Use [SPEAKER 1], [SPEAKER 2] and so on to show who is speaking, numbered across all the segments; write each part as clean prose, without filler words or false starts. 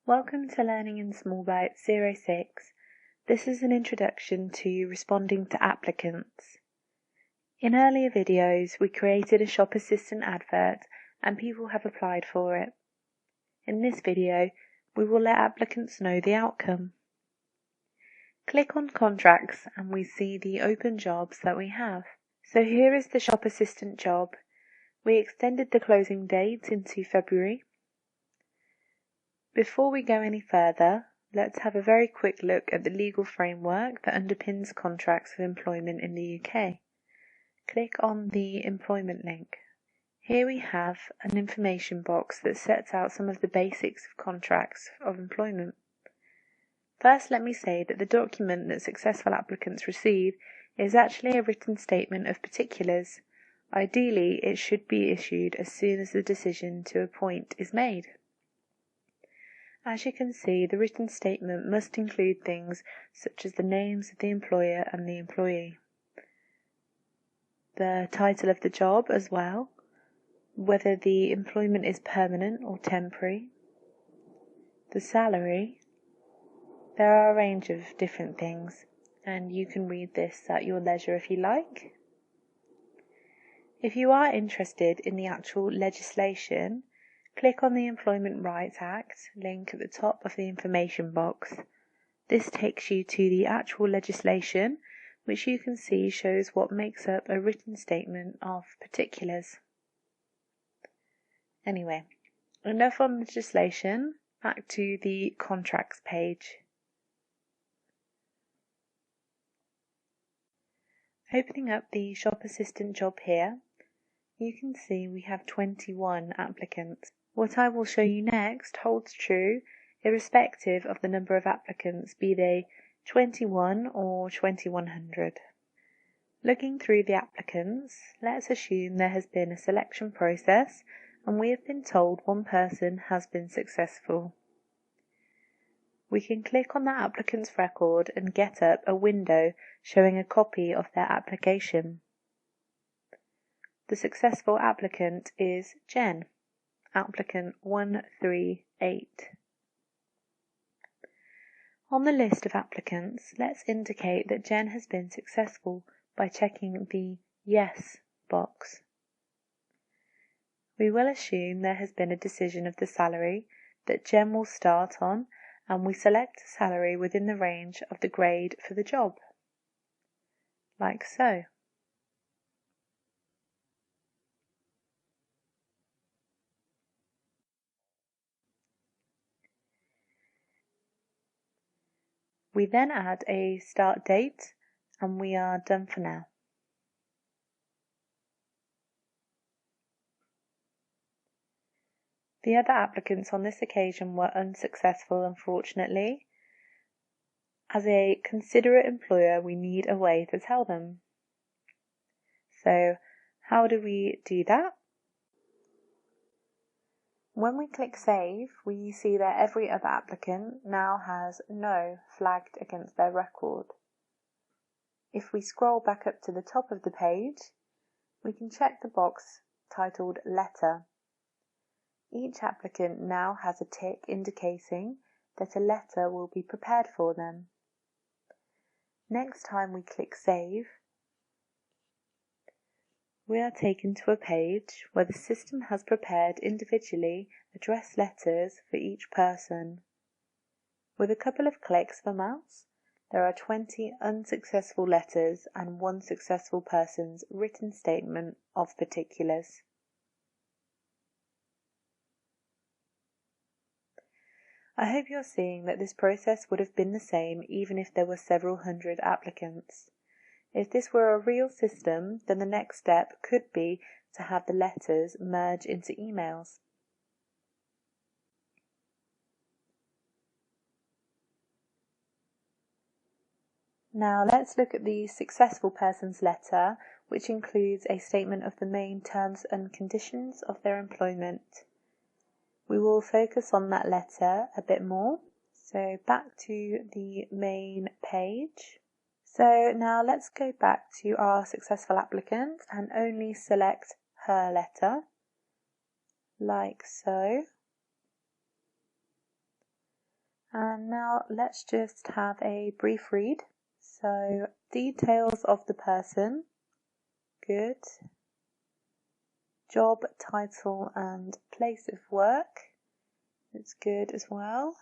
[SPEAKER 1] Welcome to Learning in Small Bites 06. This is an introduction to responding to applicants. In earlier videos, we created a shop assistant advert and people have applied for it. In this video, we will let applicants know the outcome. Click on Contracts and we see the open jobs that we have. So here is the shop assistant job. We extended the closing date into February. Before we go any further, let's have a very quick look at the legal framework that underpins contracts of employment in the UK. Click on the employment link. Here we have an information box that sets out some of the basics of contracts of employment. First, let me say that the document that successful applicants receive is actually a written statement of particulars. Ideally, it should be issued as soon as the decision to appoint is made. As you can see, the written statement must include things such as the names of the employer and the employee, the title of the job as well, whether the employment is permanent or temporary, the salary. There are a range of different things, and you can read this at your leisure if you like. If you are interested in the actual legislation, click on the Employment Rights Act link at the top of the information box. This takes you to the actual legislation, which you can see shows what makes up a written statement of particulars. Anyway, enough on legislation, back to the contracts page. Opening up the shop assistant job here, you can see we have 21 applicants. What I will show you next holds true irrespective of the number of applicants, be they 21 or 2100. Looking through the applicants, let's assume there has been a selection process and we have been told one person has been successful. We can click on that applicant's record and get up a window showing a copy of their application. The successful applicant is Jen, applicant 138. On the list of applicants, let's indicate that Jen has been successful by checking the Yes box. We will assume there has been a decision of the salary that Jen will start on, and we select a salary within the range of the grade for the job, like so. We then add a start date and we are done for now. The other applicants on this occasion were unsuccessful, unfortunately. As a considerate employer, we need a way to tell them. So, how do we do that? When we click Save, we see that every other applicant now has No flagged against their record. If we scroll back up to the top of the page, we can check the box titled Letter. Each applicant now has a tick indicating that a letter will be prepared for them. Next time we click Save, we are taken to a page where the system has prepared individually addressed letters for each person. With a couple of clicks of a mouse, there are 20 unsuccessful letters and one successful person's written statement of particulars. I hope you're seeing that this process would have been the same even if there were several hundred applicants. If this were a real system, then the next step could be to have the letters merge into emails. Now let's look at the successful person's letter, which includes a statement of the main terms and conditions of their employment. We will focus on that letter a bit more. So back to the main page. So now let's go back to our successful applicant and only select her letter, like so. And now let's just have a brief read. So, details of the person, good. Job title and place of work, it's good as well.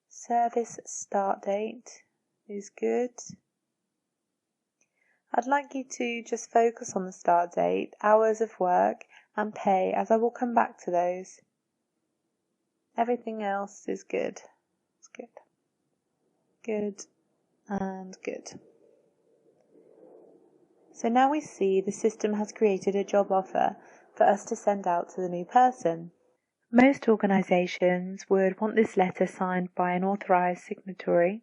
[SPEAKER 1] Service start date is good. I'd like you to just focus on the start date, hours of work and pay, as I will come back to those. Everything else is good. It's good. Good and good. So now we see the system has created a job offer for us to send out to the new person. Most organisations would want this letter signed by an authorised signatory.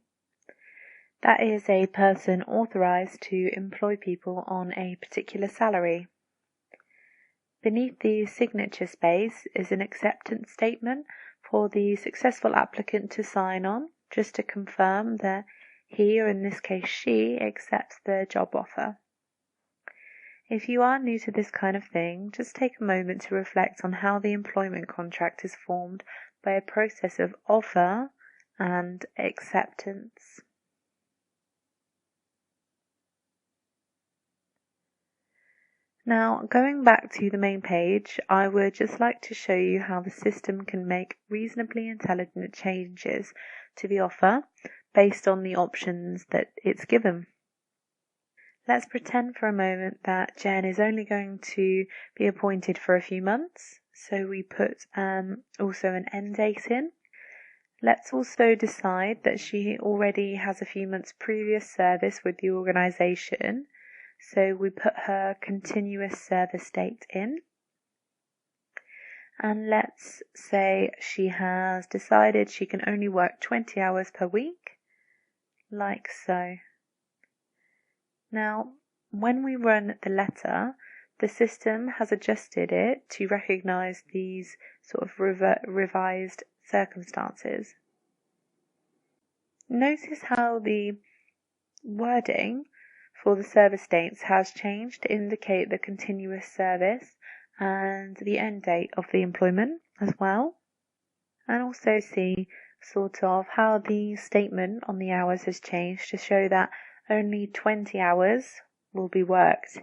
[SPEAKER 1] That is a person authorised to employ people on a particular salary. Beneath the signature space is an acceptance statement for the successful applicant to sign on, just to confirm that he, or in this case she, accepts the job offer. If you are new to this kind of thing, just take a moment to reflect on how the employment contract is formed by a process of offer and acceptance. Now, going back to the main page, I would just like to show you how the system can make reasonably intelligent changes to the offer based on the options that it's given. Let's pretend for a moment that Jen is only going to be appointed for a few months, so we put also an end date in. Let's also decide that she already has a few months previous service with the organisation, so we put her continuous service date in. And let's say she has decided she can only work 20 hours per week, like so. Now, when we run the letter, the system has adjusted it to recognise these sort of revised circumstances. Notice how the wording for the service dates has changed to indicate the continuous service and the end date of the employment as well. And also see sort of how the statement on the hours has changed to show that only 20 hours will be worked.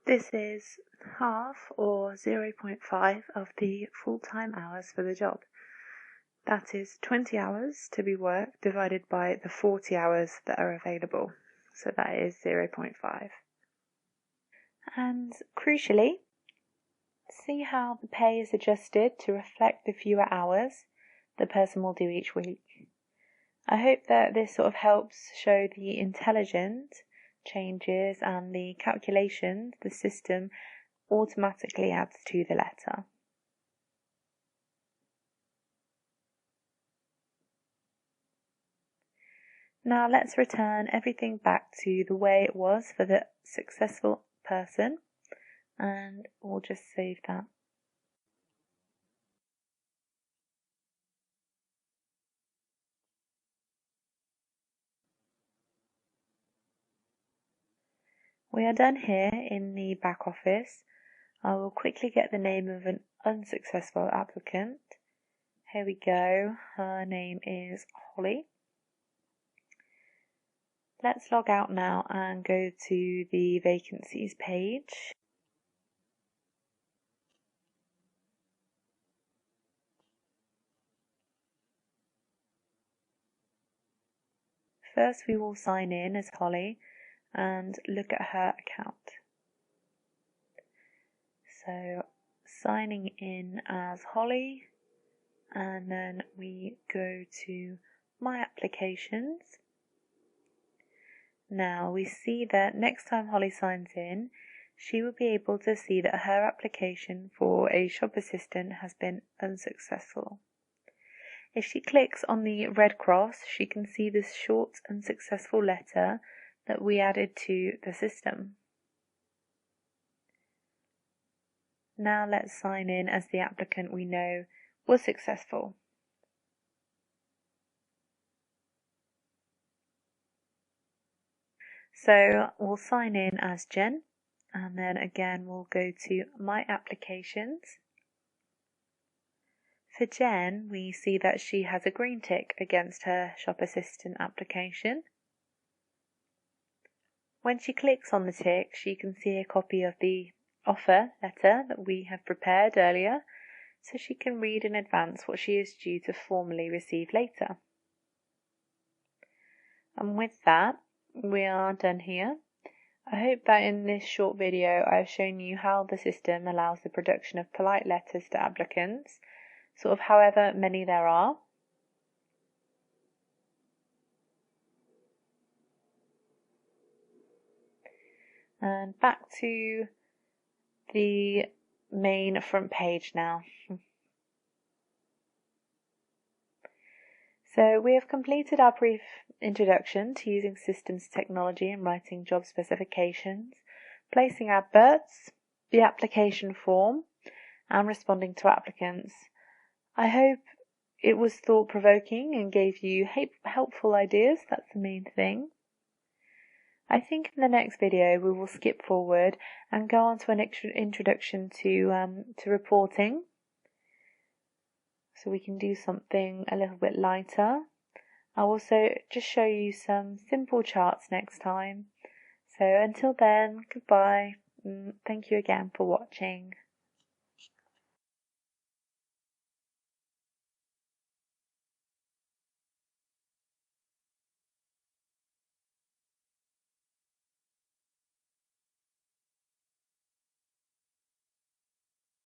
[SPEAKER 1] This is half or 0.5 of the full-time hours for the job. That is 20 hours to be worked divided by the 40 hours that are available. So that is 0.5. And crucially, see how the pay is adjusted to reflect the fewer hours the person will do each week. I hope that this sort of helps show the intelligent changes and the calculations the system automatically adds to the letter. Now let's return everything back to the way it was for the successful person, and we'll just save that. We are done here in the back office. I will quickly get the name of an unsuccessful applicant. Here we go. Her name is Holly. Let's log out now and go to the vacancies page. First we will sign in as Holly and look at her account. So signing in as Holly, and then we go to My Applications. Now we see that next time Holly signs in, she will be able to see that her application for a shop assistant has been unsuccessful. If she clicks on the red cross, she can see this short unsuccessful letter that we added to the system. Now let's sign in as the applicant we know was successful. So we'll sign in as Jen, and then again we'll go to My Applications, For Jen, we see that she has a green tick against her shop assistant application. When she clicks on the tick, she can see a copy of the offer letter that we have prepared earlier, so she can read in advance what she is due to formally receive later. And with that, we are done here. I hope that in this short video I've shown you how the system allows the production of polite letters to applicants, sort of however many there are. And back to the main front page now. So we have completed our brief introduction to using systems technology in writing job specifications, placing adverts, the application form, and responding to applicants. I hope it was thought-provoking and gave you helpful ideas. That's the main thing. I think in the next video we will skip forward and go on to an introduction to reporting. So we can do something a little bit lighter. I'll also just show you some simple charts next time. So until then, goodbye. Thank you again for watching.